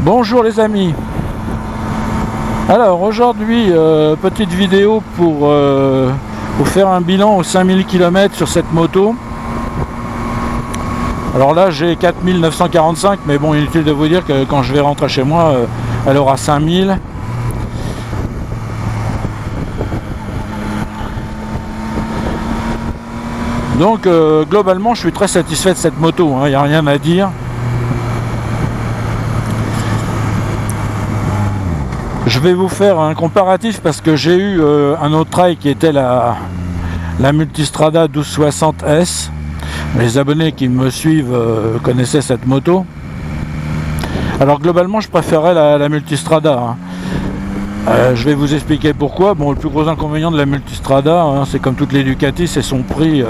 Bonjour les amis. Alors aujourd'hui, petite vidéo pour vous faire un bilan aux 5000 km sur cette moto. Alors là j'ai 4945, mais bon, inutile de vous dire que quand je vais rentrer chez moi, elle aura 5000. Donc globalement je suis très satisfait de cette moto, il n'y a rien à dire. Je vais vous faire un comparatif parce que j'ai eu un autre trail qui était la Multistrada 1260S. Les abonnés qui me suivent connaissaient cette moto. Alors globalement je préférais la Multistrada. Je vais vous expliquer pourquoi. Bon, le plus gros inconvénient de la Multistrada, c'est comme toutes les Ducati, c'est son prix.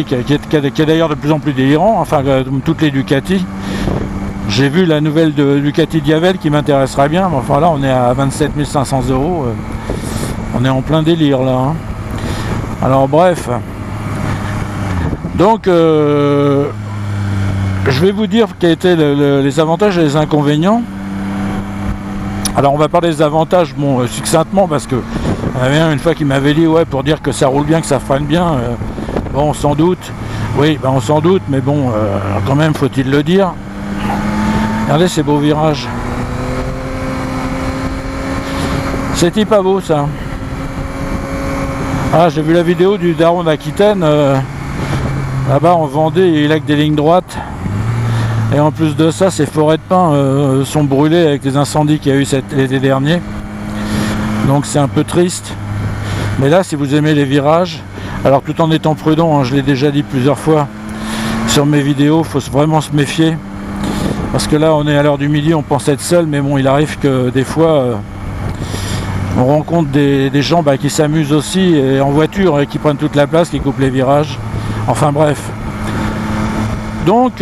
Qui est d'ailleurs de plus en plus délirant, enfin comme toutes les Ducati. J'ai vu la nouvelle de Ducati Diavel qui m'intéresserait bien, mais enfin là on est à 27 500 €. On est en plein délire là. Alors bref. Donc je vais vous dire quels étaient les avantages et les inconvénients. Alors on va parler des avantages, bon, succinctement, parce que il y en avait un une fois qui m'avait dit ouais, pour dire que ça roule bien, que ça freine bien, bon, sans doute, oui, ben on s'en doute, mais bon, quand même faut-il le dire. Regardez ces beaux virages. C'est pas beau ça. Ah, j'ai vu la vidéo du daron d'Aquitaine. Là-bas en Vendée, il a que des lignes droites. Et en plus de ça, ces forêts de pins sont brûlées avec les incendies qu'il y a eu l'été dernier. Donc c'est un peu triste. Mais là, si vous aimez les virages, alors tout en étant prudent, je l'ai déjà dit plusieurs fois sur mes vidéos, il faut vraiment se méfier. Parce que là on est à l'heure du midi, on pense être seul, mais bon, il arrive que des fois on rencontre des gens qui s'amusent aussi et en voiture et qui prennent toute la place, qui coupent les virages. Enfin bref. Donc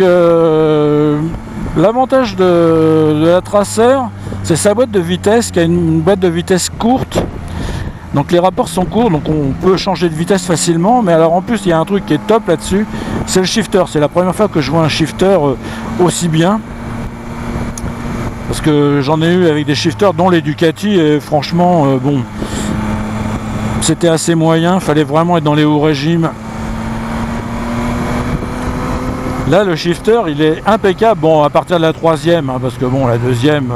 l'avantage de la Tracer, c'est sa boîte de vitesse, qui a une boîte de vitesse courte. Donc les rapports sont courts, donc on peut changer de vitesse facilement. Mais alors en plus il y a un truc qui est top là-dessus, c'est le shifter. C'est la première fois que je vois un shifter aussi bien. Parce que j'en ai eu avec des shifters dont les Ducati et franchement bon, c'était assez moyen, fallait vraiment être dans les hauts régimes. Là le shifter il est impeccable, bon à partir de la troisième, parce que bon la deuxième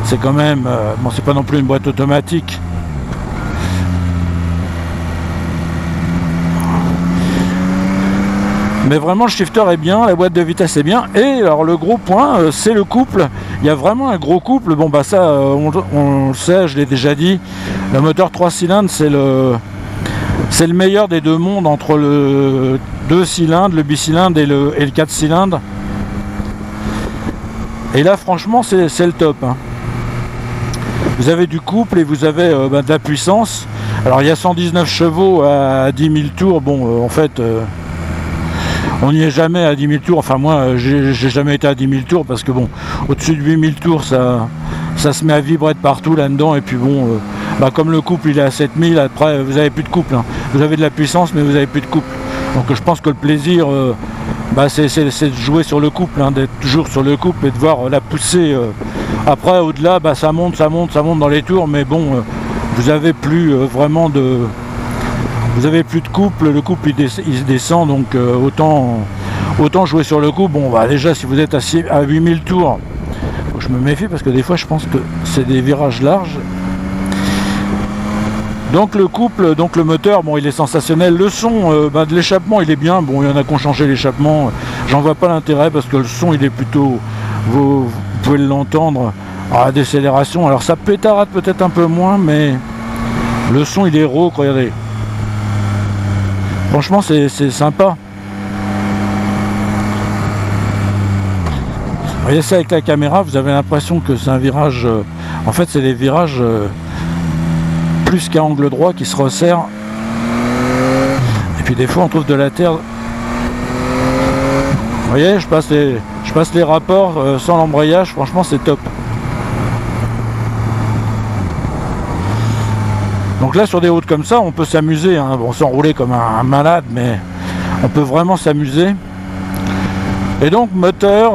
c'est quand même, bon c'est pas non plus une boîte automatique. Mais vraiment le shifter est bien, la boîte de vitesse est bien. Et alors le gros point, c'est le couple. Il y a vraiment un gros couple. Bon bah ça, on le sait, je l'ai déjà dit. Le moteur 3 cylindres, c'est le meilleur des deux mondes entre le 2 cylindres, le bicylindre et le 4 cylindres. Et là franchement c'est le top. Vous avez du couple et vous avez de la puissance. Alors il y a 119 chevaux à 10 000 tours. Bon en fait... on n'y est jamais à 10 000 tours, enfin moi j'ai jamais été à 10 000 tours parce que bon, au-dessus de 8 000 tours ça se met à vibrer de partout là-dedans et puis bon, comme le couple il est à 7 000, après vous avez plus de couple, vous avez de la puissance mais vous avez plus de couple. Donc je pense que le plaisir c'est de jouer sur le couple, d'être toujours sur le couple et de voir la poussée. Après au-delà ça monte dans les tours mais bon, vous avez plus vraiment de... Vous avez plus de couple, le couple il descend, donc autant jouer sur le couple. Bon déjà si vous êtes à 8000 tours, je me méfie parce que des fois je pense que c'est des virages larges. Donc le couple, donc le moteur, bon il est sensationnel. Le son de l'échappement il est bien, bon il y en a qui ont changé l'échappement, j'en vois pas l'intérêt parce que le son il est plutôt, vous pouvez l'entendre à la décélération. Alors ça pétarade peut-être un peu moins, mais le son il est rauque, regardez. Franchement c'est sympa. Vous voyez ça avec la caméra, vous avez l'impression que c'est un virage, en fait c'est des virages plus qu'à angle droit qui se resserrent. Et puis des fois on trouve de la terre. Vous voyez, je passe les rapports sans l'embrayage, franchement c'est top. Donc là sur des routes comme ça on peut s'amuser, bon sans rouler comme un malade, mais on peut vraiment s'amuser. Et donc moteur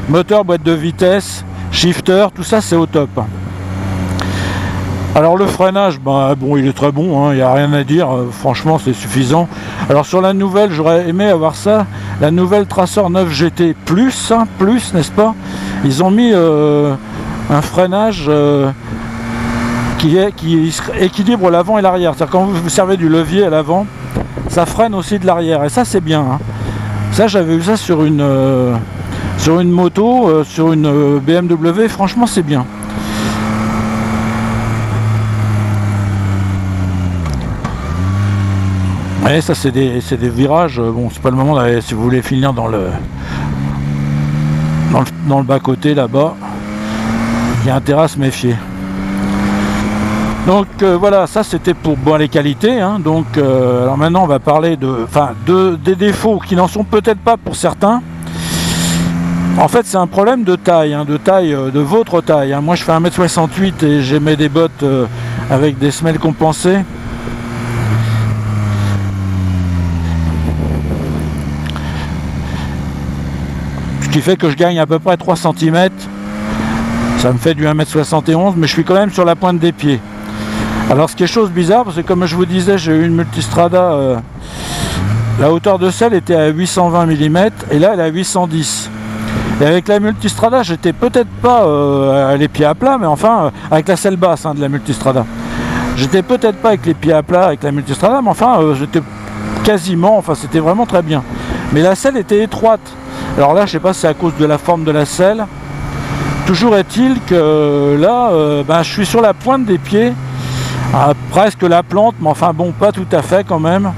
Moteur, boîte de vitesse, shifter, tout ça c'est au top. Alors le freinage, bah, bon, il est très bon, il n'y a rien à dire, franchement c'est suffisant. Alors sur la nouvelle, j'aurais aimé avoir ça, la nouvelle Tracer 9 GT Plus, n'est-ce pas? Ils ont mis un freinage qui équilibre l'avant et l'arrière. C'est-à-dire quand vous servez du levier à l'avant, ça freine aussi de l'arrière, et ça c'est bien. Ça j'avais vu ça sur une moto, sur une BMW, franchement c'est bien. Et ça c'est des virages, bon c'est pas le moment d'aller, si vous voulez finir dans le bas côté là-bas, il y a intérêt à se méfier. Donc voilà, ça c'était pour les qualités, donc alors maintenant on va parler des défauts qui n'en sont peut-être pas pour certains. En fait c'est un problème de taille, de votre taille. Moi je fais 1m68 et j'ai mis des bottes avec des semelles compensées. Ce qui fait que je gagne à peu près 3 cm. Ça me fait du 1m71, mais je suis quand même sur la pointe des pieds. Alors ce qui est chose bizarre, parce que comme je vous disais, j'ai eu une Multistrada, la hauteur de selle était à 820 mm et là elle est à 810. Et avec la Multistrada, j'étais peut-être pas les pieds à plat, mais enfin avec la selle basse de la Multistrada. J'étais peut-être pas avec les pieds à plat avec la Multistrada, mais enfin j'étais quasiment, c'était vraiment très bien. Mais la selle était étroite. Alors là, je sais pas si c'est à cause de la forme de la selle. Toujours est-il que là, je suis sur la pointe des pieds. Presque la plante, mais enfin bon, pas tout à fait quand même.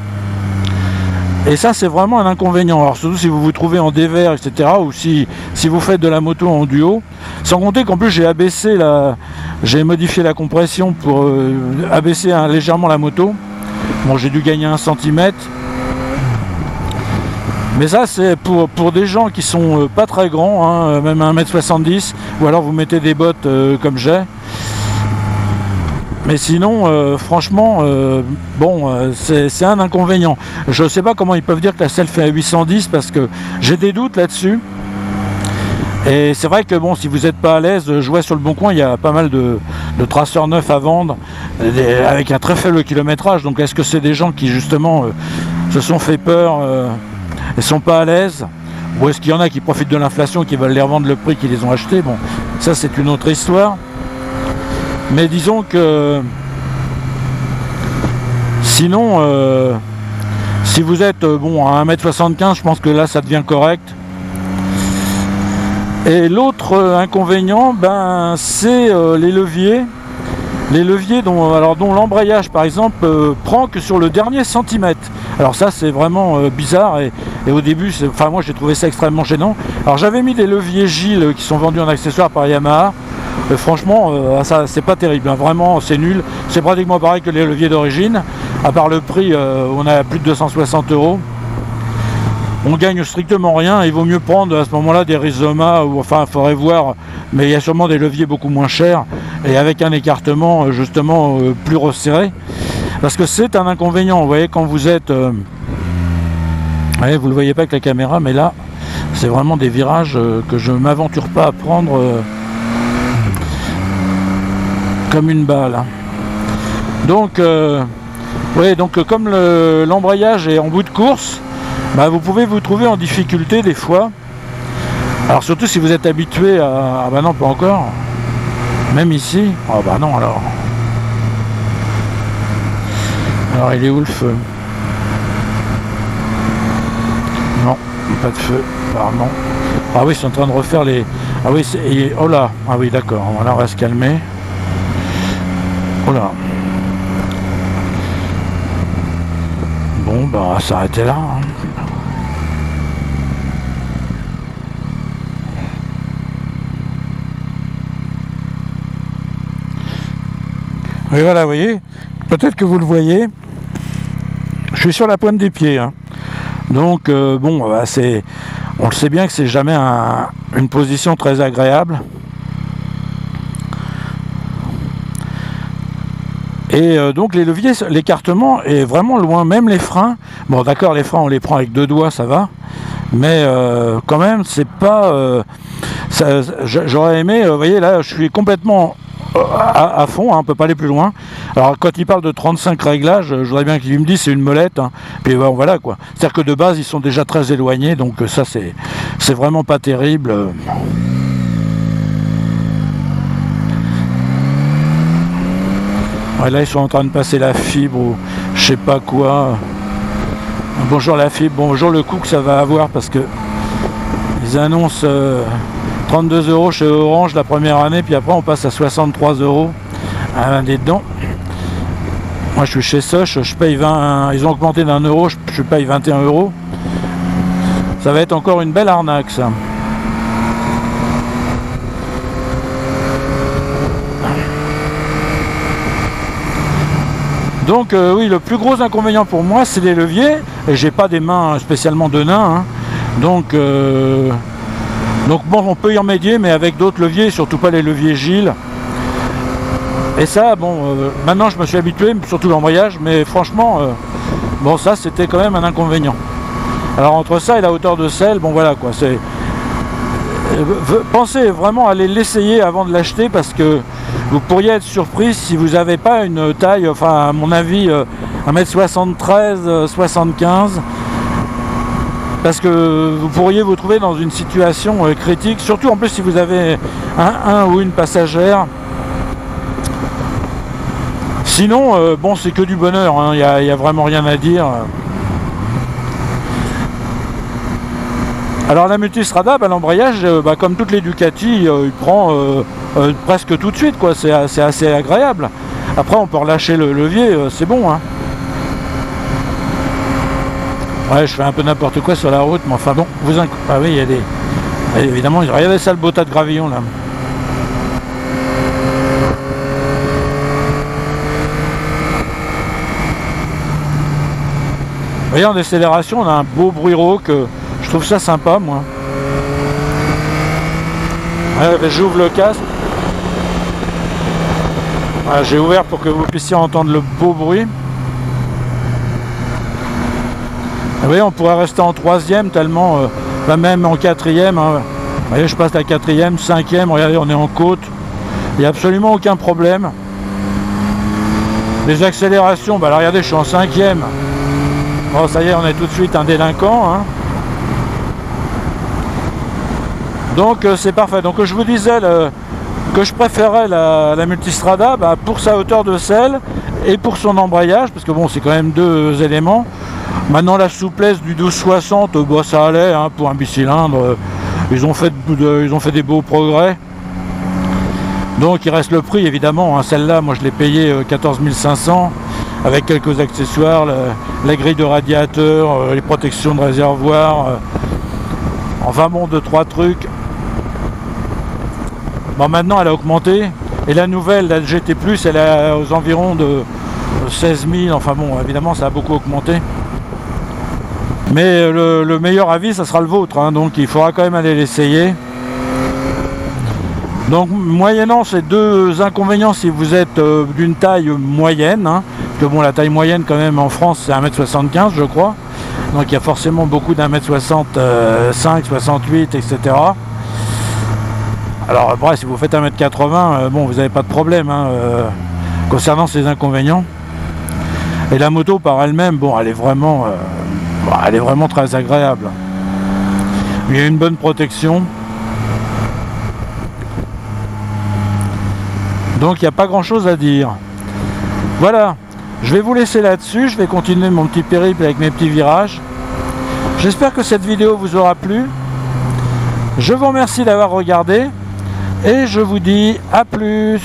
Et ça c'est vraiment un inconvénient. Alors surtout si vous vous trouvez en dévers, etc. Ou si vous faites de la moto en duo. Sans compter qu'en plus j'ai modifié la compression pour abaisser légèrement la moto. Bon, j'ai dû gagner 1 cm. Mais ça c'est pour des gens qui sont pas très grands, même 1m70. Ou alors vous mettez des bottes comme j'ai. Mais sinon, franchement, c'est un inconvénient. Je ne sais pas comment ils peuvent dire que la selle fait à 810 parce que j'ai des doutes là-dessus. Et c'est vrai que bon, si vous n'êtes pas à l'aise, je vois sur le Bon Coin, il y a pas mal de traceurs neufs à vendre avec un très faible kilométrage. Donc est-ce que c'est des gens qui justement se sont fait peur et sont pas à l'aise? Ou est-ce qu'il y en a qui profitent de l'inflation et qui veulent les revendre le prix qu'ils les ont achetés? Bon, ça c'est une autre histoire. Mais disons que sinon, si vous êtes à 1m75, je pense que là ça devient correct. Et l'autre inconvénient, c'est les leviers. Les leviers dont l'embrayage par exemple prend que sur le dernier centimètre. Alors ça c'est vraiment bizarre et au début, moi j'ai trouvé ça extrêmement gênant. Alors j'avais mis des leviers Gilles qui sont vendus en accessoire par Yamaha. Franchement, ça c'est pas terrible, vraiment c'est nul. C'est pratiquement pareil que les leviers d'origine. À part le prix, on a plus de 260 €. On gagne strictement rien. Il vaut mieux prendre à ce moment-là des Rizoma, ou enfin il faudrait voir, mais il y a sûrement des leviers beaucoup moins chers et avec un écartement justement plus resserré. Parce que c'est un inconvénient, vous voyez, quand vous êtes... vous le voyez pas avec la caméra, mais là, c'est vraiment des virages que je ne m'aventure pas à prendre comme une balle. Donc, comme l'embrayage est en bout de course, vous pouvez vous trouver en difficulté des fois. Alors surtout si vous êtes habitué à... Ah bah non, pas encore. Même ici. Ah bah non alors. Alors il est où le feu? Non, pas de feu, apparemment. Ah oui, ils sont en train de refaire les... Ah oui, oh là. Ah oui, d'accord. Voilà, on va se calmer. Oh là. Bon, on va s'arrêter là. Et voilà, vous voyez, peut-être que vous le voyez, je suis sur la pointe des pieds. Donc, on le sait bien que c'est jamais une position très agréable. Et donc les leviers, l'écartement est vraiment loin, même les freins. Bon d'accord, les freins on les prend avec 2 doigts, ça va. Mais quand même, c'est pas... J'aurais aimé, vous voyez là, je suis complètement à fond, hein, on peut pas aller plus loin. Alors quand il parle de 35 réglages, je voudrais bien qu'il me dise c'est une molette, hein. Puis bon, voilà quoi. C'est-à-dire que de base ils sont déjà très éloignés, donc ça c'est vraiment pas terrible. Ouais, là ils sont en train de passer la fibre ou je sais pas quoi. Bonjour la fibre, bonjour le coût que ça va avoir parce que ils annoncent 32 € chez Orange la première année, puis après on passe à 63 € à dedans. Moi je suis chez Soch, je paye 20, ils ont augmenté d'1 €, je paye 21 €. Ça va être encore une belle arnaque ça. Donc oui, le plus gros inconvénient pour moi c'est les leviers, et j'ai pas des mains spécialement de nain, hein. Donc bon, on peut y remédier, mais avec d'autres leviers, surtout pas les leviers Gilles. Et ça, bon, maintenant je me suis habitué, surtout l'embrayage, mais franchement, bon, ça c'était quand même un inconvénient. Alors entre ça et la hauteur de selle, bon voilà quoi, c'est... Pensez vraiment à aller l'essayer avant de l'acheter, parce que vous pourriez être surpris si vous n'avez pas une taille, enfin à mon avis 1m73, 75, parce que vous pourriez vous trouver dans une situation critique, surtout en plus si vous avez un ou une passagère. Sinon, bon, c'est que du bonheur, hein. Il y a vraiment rien à dire. Alors la Multistrada, l'embrayage, comme toutes les Ducati, il prend presque tout de suite, quoi. C'est assez agréable. Après, on peut relâcher le levier, c'est bon, hein. Ouais, je fais un peu n'importe quoi sur la route, mais enfin bon, ah oui, il y a des... Évidemment, regardez ça, le beau tas de gravillons, là. Vous voyez, en décélération, on a un beau bruit rauque. Je trouve ça sympa, moi. Ouais, j'ouvre le casque. Voilà, j'ai ouvert pour que vous puissiez entendre le beau bruit. Vous voyez, on pourrait rester en troisième tellement, même en quatrième, hein. Vous voyez, je passe la quatrième, cinquième, regardez, on est en côte. Il n'y a absolument aucun problème. Les accélérations, là, regardez, je suis en cinquième. Bon, ça y est, on est tout de suite un délinquant, hein. Donc c'est parfait. Donc je vous disais que je préférais la Multistrada pour sa hauteur de selle et pour son embrayage, parce que bon, c'est quand même deux éléments. Maintenant la souplesse du 1260, ça allait, hein, pour un bicylindre. Ils ont fait des beaux progrès. Donc il reste le prix évidemment, hein. Celle-là, moi je l'ai payé 14 500 avec quelques accessoires, la grille de radiateur, les protections de réservoir, enfin bon, 2-3 trucs. Bon, maintenant elle a augmenté, et la nouvelle, la GT+, elle est aux environs de 16 000, enfin bon, évidemment ça a beaucoup augmenté. Mais le meilleur avis, ça sera le vôtre, hein, donc il faudra quand même aller l'essayer. Donc moyennant ces deux inconvénients, si vous êtes d'une taille moyenne, hein, parce que bon, la taille moyenne quand même en France c'est 1m75 je crois, donc il y a forcément beaucoup d'1m65, 68, etc. Alors après, si vous faites 1m80, bon, vous n'avez pas de problème, hein, concernant ces inconvénients. Et la moto par elle-même, bon, elle est vraiment très agréable. Il y a une bonne protection. Donc il n'y a pas grand chose à dire. Voilà, je vais vous laisser là-dessus, je vais continuer mon petit périple avec mes petits virages. J'espère que cette vidéo vous aura plu. Je vous remercie d'avoir regardé et je vous dis à plus.